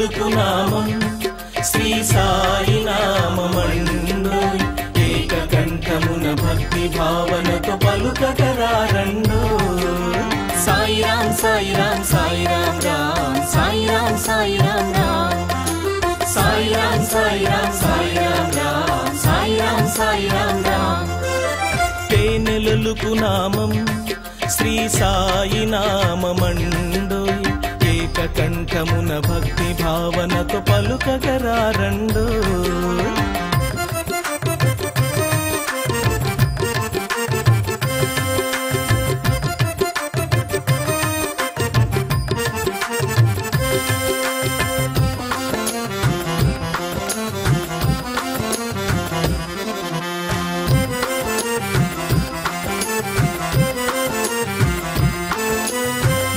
తేనెలొలుకు నామం శ్రీ సాయి నామమండోయ్ ఏకకంఠమున భక్తి భావనతో పలుకగరారండోయ్ సాయి రామ్ సాయి రామ్ సాయి రామ్ రామ్ సాయి రామ్ సాయి రామ్ రామ్ సాయి రామ్ సాయి రామ్ సాయి రామ్ రామ్ సాయి రామ్ సాయి రామ్ రామ్ తేనెలొలుకు నామం శ్రీ సాయి నామమండోయ్ ఏకకంఠమున భక్తి భావనతో పలుకగరారండోయ్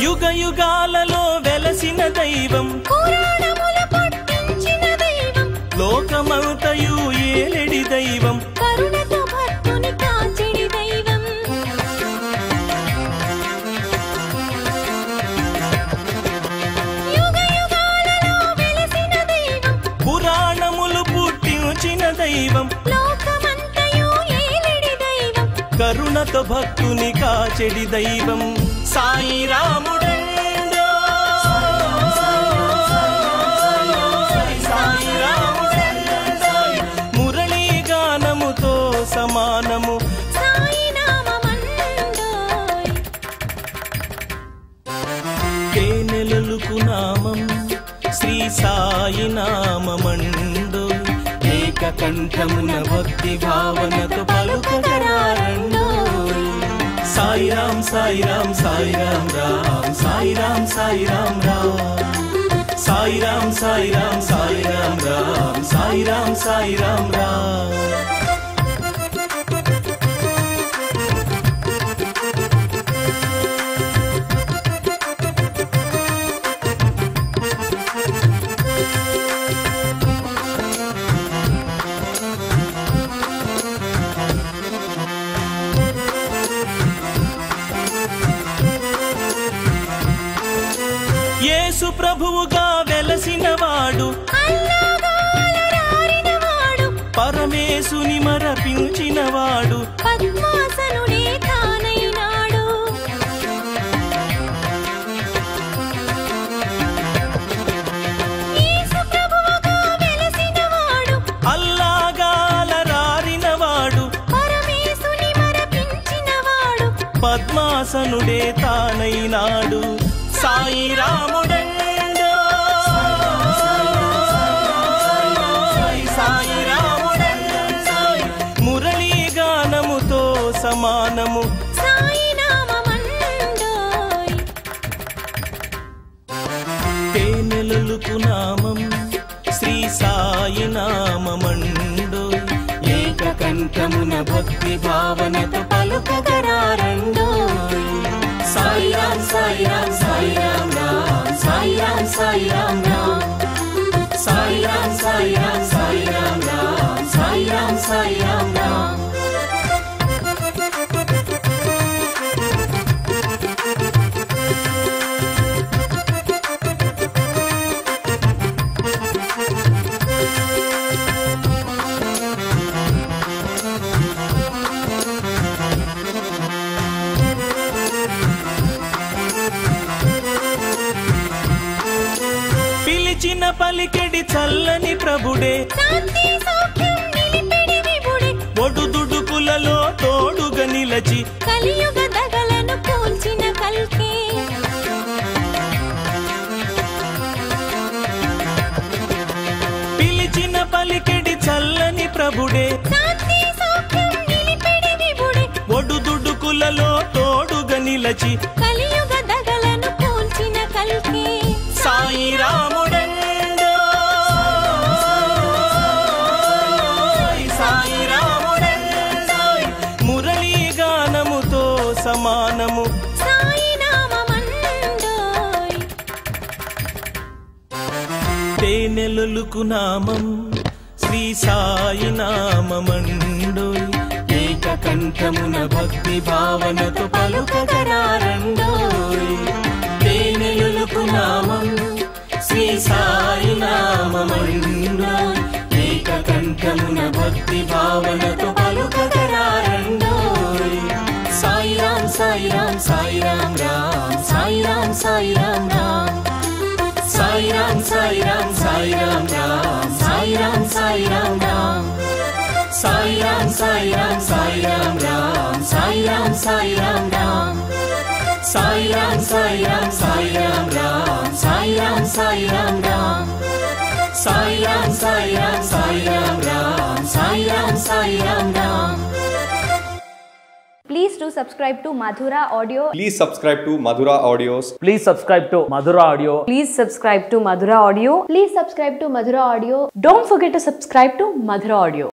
యుగ యుగాలలో వెలసిన దైవం పురాణముల పట్టించిన దైవం లోకమంతయు ఏలెడి దైవం కరుణతో భక్తుని కాచెడి దైవం యుగ యుగాలలో వెలసిన దైవం పురాణములు పుట్టించిన దైవం లోకమంతయు ఏలెడి దైవం కరుణతో భక్తుని కాచెడి దైవం సాయి రాముడండోయ్ సాయి రాముడండోయ్ మురళీ గానముతో సమానము సాయి నామమండోయ్ తేనెలొలుకు నామం శ్రీ సాయి నామమండోయ్ ఏకకంఠమున భక్తి భావనతో పలుకగరారండోయ్ సాయి రామ్ సాయి రామ్ సాయి రామ్ రామ్ సాయి రామ్ సాయి రామ్ రామ్ సాయి రామ్ సాయి రామ్ సాయి రామ్ రామ్ సాయి రామ్ సాయి రామ్ రామ్ యేసు ప్రభువుగా వెలసినవాడు అల్లాగాలరారినవాడు పరమేశుని మరపించినవాడు పద్మాసనుడే తానైనాడు యేసు ప్రభువుగా వెలసినవాడు అల్లాగాలరారినవాడు పరమేశుని మరపించినవాడు పద్మాసనుడే తానైనాడు సాయి రాముడండోయ్ సాయి రాముడండోయ్ మురళీ గానముతో సమానము సాయి నామమండోయ్ తేనెలొలుకు నామం శ్రీ సాయి నామమండోయ్ ఏకకంఠమున భక్తి భావనతో పలుకగరారండోయ్ సాయి రామ్ సాయి రామ్ సాయి రామ్ రామ్ సాయి రామ్ సాయి రామ్ రామ్ సాయి రామ్ సాయి రామ్ సాయి రామ్ రామ్ సాయి రామ్ సాయి రామ్ రామ్ పిలిచిన పలికెడి చల్లని ప్రభుడే శాంతి సౌఖ్యం నిలిపెడి విభుడే ఒడుదుడుకులలో తోడుగా నిలచి కలియుగ దగలను కూల్చిన కల్కే పిలిచిన పలికెడి చల్లని ప్రభుడే శాంతి సౌఖ్యం నిలిపెడి విభుడే ఒడుదుడుకులలో తోడుగా నిలచి కలియుగ దగలను కూల్చిన కల్కే సాయి రాముడండోయ్ సాయి రాముడండోయ్ మురళీ గానముతో సమానము సాయి నామమండోయ్ తేనెలొలుకు నామం శ్రీ సాయి నామమండోయ్ ఏకకంఠమున భక్తి భావనతో పలుకగరారండోయ్ తేనెలొలుకు నామం శ్రీ సాయి భావనతో పలుకగరారండోయ్ Sai Ram Sai Ram Sai Ram Ram Sai Ram Sai Ram Ram Sai Ram Sai Ram Sai Ram Ram Sai Ram Sai Ram Ram Sai Ram Sai Ram Sai Ram Ram Sai Ram Sai Ram Ram Sai Ram Sai Ram Sai Ram Ram Sai Ram Sai Ram Ram Sai Ram Sai Ram Sai Ram Ram Sai Ram Sai Ram Ram. Please do subscribe to Madhura Audio. Please subscribe to Madhura Audios. Please subscribe to Madhura Audio. Please subscribe to Madhura Audio. Please subscribe to Madhura Audio. Don't forget to subscribe to Madhura Audio.